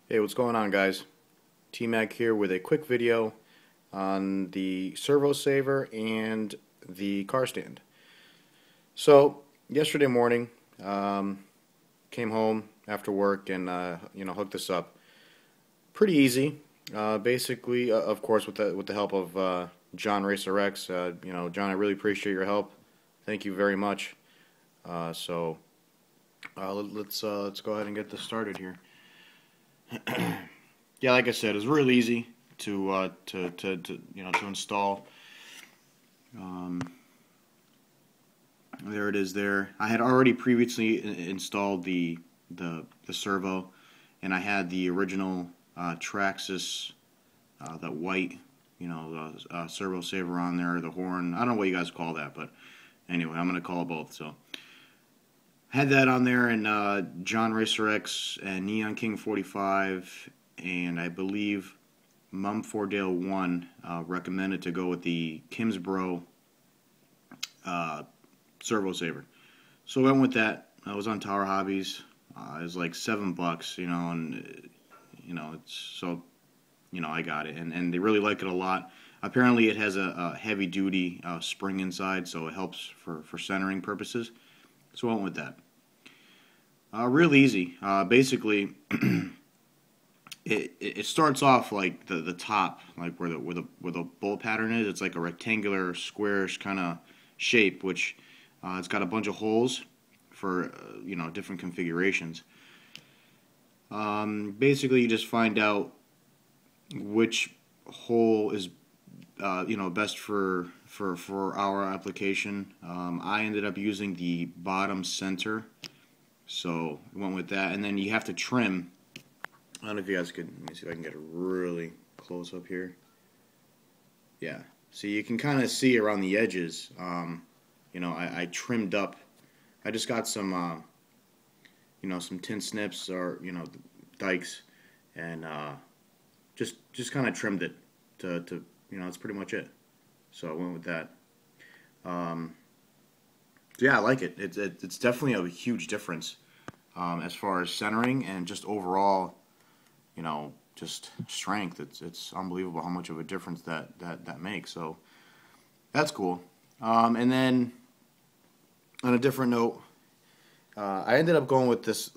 Hey, what's going on, guys? T-Mac here with a quick video on the Servo Saver and the car stand. So, yesterday morning, came home after work and hooked this up. Pretty easy. Basically, of course, with the help of John Racer X. John, I really appreciate your help. Thank you very much. Let's go ahead and get this started here. Yeah, like I said, it's real easy to install. There it is. There, I had already previously installed the servo, and I had the original Traxxas, that white, servo saver on there, the horn. I don't know what you guys call that, but anyway, I'm gonna call it both. So had that on there, and John Racer X and Neon King 45, and I believe Mum Fordale 1 recommended to go with the Kimsbrough Servo Saver. So I went with that. I was on Tower Hobbies. It was like $7, and I got it, and they really like it a lot. Apparently, it has a heavy-duty spring inside, so it helps for centering purposes. So I went with that. Real easy. Basically, it starts off like the top, like where the bolt pattern is. It's like a rectangular, squarish kind of shape, which it's got a bunch of holes for different configurations. Basically, you just find out which hole is best for our application. I ended up using the bottom center, so went with that. And then you have to trim. I don't know if you guys could. Let me see if I can get it really close up here. Yeah, so you can kind of see around the edges. I trimmed up. I just got some some tin snips or dikes, and just kind of trimmed it to that's pretty much it. So I went with that. Yeah, I like it. It's definitely a huge difference as far as centering and just overall, just strength. It's unbelievable how much of a difference that makes. So that's cool. And then on a different note, I ended up going with this,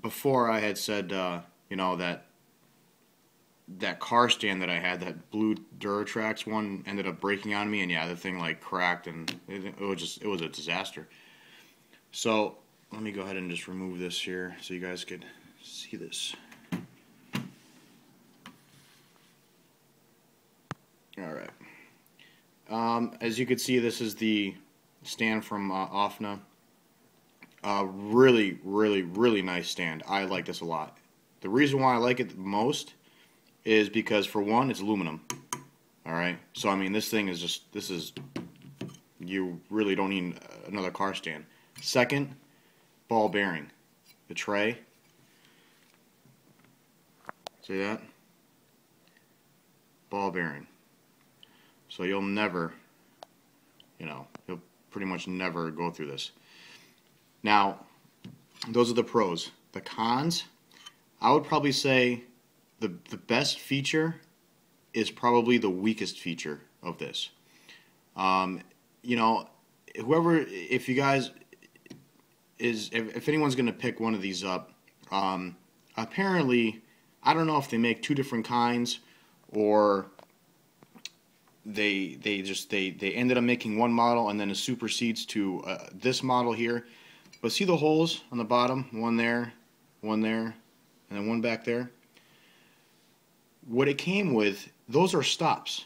before I had said, that car stand that I had, that blue Duratrax one, ended up breaking on me, and yeah, the thing like cracked, and it was a disaster. So let me go ahead and just remove this here so you guys could see this. All right. As you can see, this is the stand from Ofna. Really, really, really nice stand. I like this a lot. The reason why I like it the most is because, for one, it's aluminum. Alright, so I mean, this thing is just, you really don't need another car stand. Second, ball bearing. The tray, see that? Ball bearing. So you'll never, you'll pretty much never go through this. Now, those are the pros. The cons, I would probably say the best feature is probably the weakest feature of this. If you guys if anyone's going to pick one of these up, apparently, I don't know if they make two different kinds, or they ended up making one model and then it supersedes to this model here. But see the holes on the bottom? One there, and then one back there. What it came with, those are stops.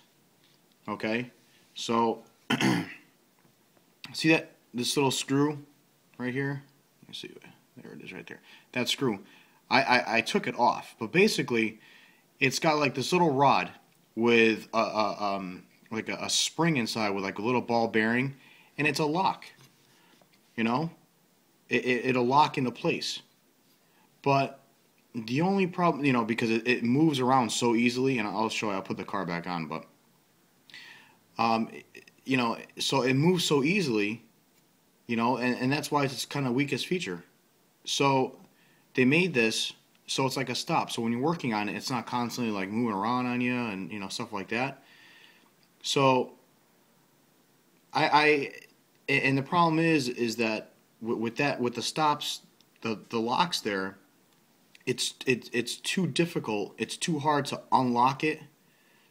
Okay, so see this little screw right here? Let me see, there it is right there. That screw, I took it off, but basically it's got like this little rod with like a spring inside with like a little ball bearing, and it's a lock. It'll lock into place. But the only problem, because it moves around so easily, and I'll show you, I'll put the car back on, but, so it moves so easily, and that's why it's kind of weakest feature. So they made this so it's like a stop. So when you're working on it, it's not constantly like moving around on you and stuff like that. So I and the problem is that with that, with the stops, the locks there, it's too difficult. It's too hard to unlock it.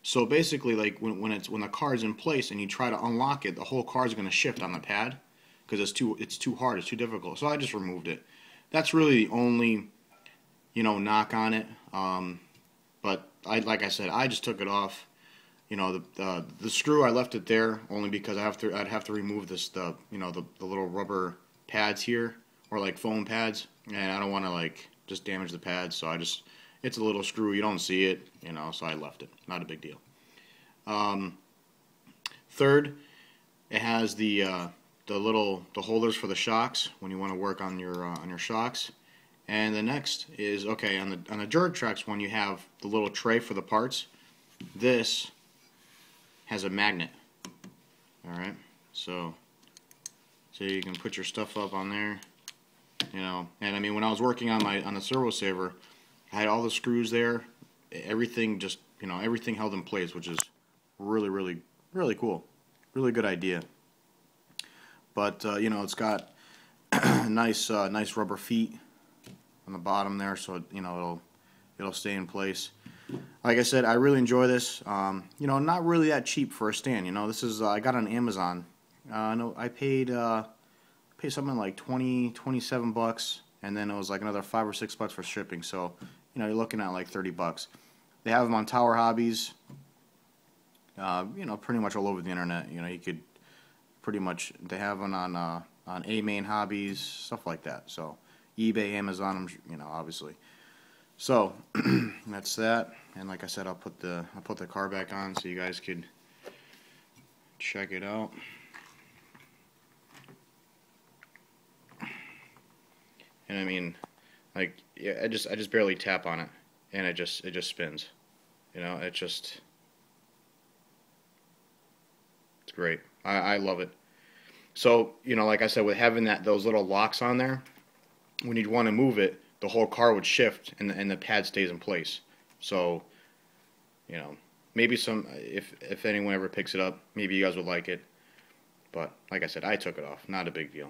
So basically, like when the car's in place and you try to unlock it, the whole car's going to shift on the pad because it's too hard. It's too difficult. So I just removed it. That's really the only knock on it. But like I said, I just took it off. The screw, I left it there only because I'd have to remove the little rubber pads here, or like foam pads, and I don't want to like just damage the pads, so it's a little screw, you don't see it, so I left it. Not a big deal. Third, it has the holders for the shocks when you want to work on your shocks. And the next is, okay, on the Traxxas one, you have the little tray for the parts. This has a magnet. All right, so you can put your stuff up on there, And I mean, when I was working on the Servo Saver, I had all the screws there. Everything just everything held in place, which is really, really, really cool. Really good idea. But it's got nice rubber feet on the bottom there, so it'll stay in place. Like I said, I really enjoy this. Not really that cheap for a stand. This is I got it on Amazon. No, I paid something like 27 bucks, and then it was like another $5 or $6 for shipping. So you're looking at like 30 bucks. They have them on Tower Hobbies. Pretty much all over the internet. You could pretty much, they have them on A-Main Hobbies, stuff like that. So eBay, Amazon, obviously. So that's that. And like I said, I'll put the car back on so you guys could check it out. And I mean, like, yeah, I just barely tap on it, and it just spins. It's great. I love it. So like I said, with having those little locks on there, when you'd want to move it, the whole car would shift, and the pad stays in place. So maybe if anyone ever picks it up, maybe you guys would like it. But like I said, I took it off. Not a big deal.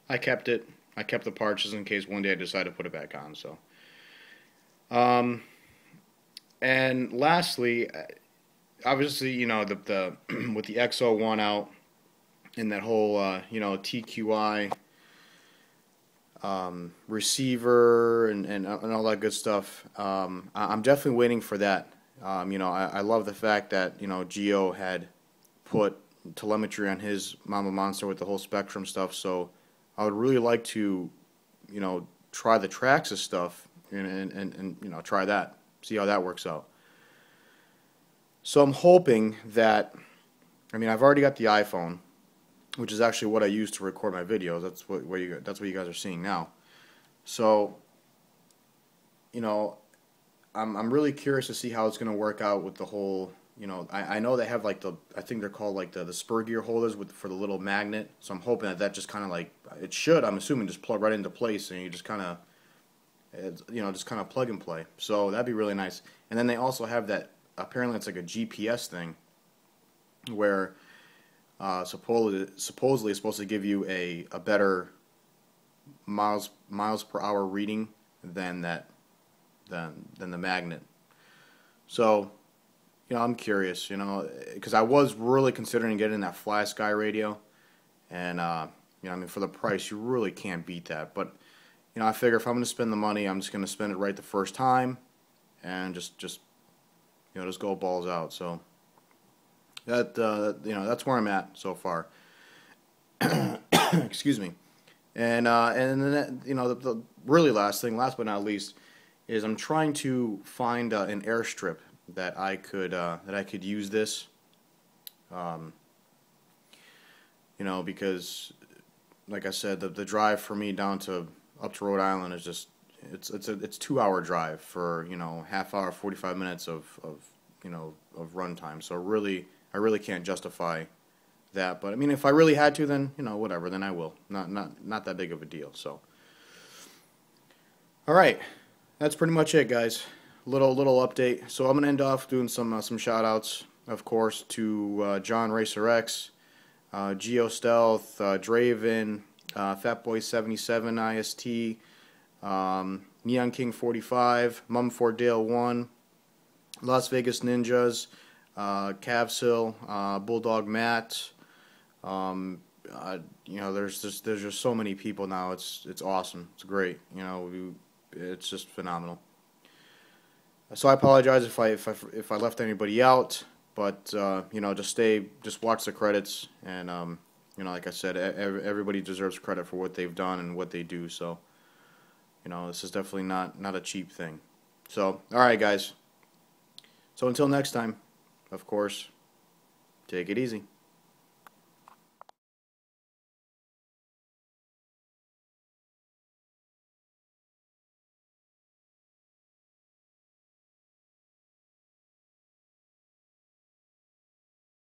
I kept it. I kept the parts just in case one day I decide to put it back on. So, and lastly, obviously, the with the XO1 out and that whole TQi receiver and all that good stuff. I'm definitely waiting for that. I love the fact that Geo had put telemetry on his Mama Monster with the whole Spectrum stuff. So I would really like to, try the Traxxas stuff and try that, see how that works out. So I'm hoping that, I've already got the iPhone, which is actually what I use to record my videos. That's what you guys are seeing now. So, I'm really curious to see how it's going to work out with the whole. I know they have like I think they're called like the spur gear holders for the little magnet. So I'm hoping that just kind of like it should. I'm assuming just plug right into place, and you just kind of, just kind of plug and play. So that'd be really nice. And then they also have that. Apparently, it's like a GPS thing, where supposedly it's supposed to give you a better miles per hour reading than the magnet. So. I'm curious, because I was really considering getting that Fly Sky radio, and for the price, you really can't beat that. But I figure if I'm going to spend the money, I'm just going to spend it right the first time, and just go balls out. So that that's where I'm at so far. Excuse me, and then the really last but not least, is I'm trying to find an airstrip that I could use this, because like I said, the drive for me up to Rhode Island is just it's 2-hour drive for half hour, 45 minutes of run time. So I really can't justify that. But if I really had to, then whatever, then I will. Not that big of a deal. So all right. That's pretty much it, guys. Little update. So I'm gonna end off doing some shout outs, of course, to John Racer X, Geo Stealth, Draven, Fatboy77 IST, Neon King 45, Mumford Dale 1, Las Vegas Ninjas, Cavsil, Bulldog Matt. You know, there's just so many people now. It's awesome. It's great. You know, it's just phenomenal. So I apologize if I left anybody out, but you know, just watch the credits, and you know, like I said, everybody deserves credit for what they've done and what they do. So you know, this is definitely not a cheap thing. So all right, guys. So until next time, of course, take it easy.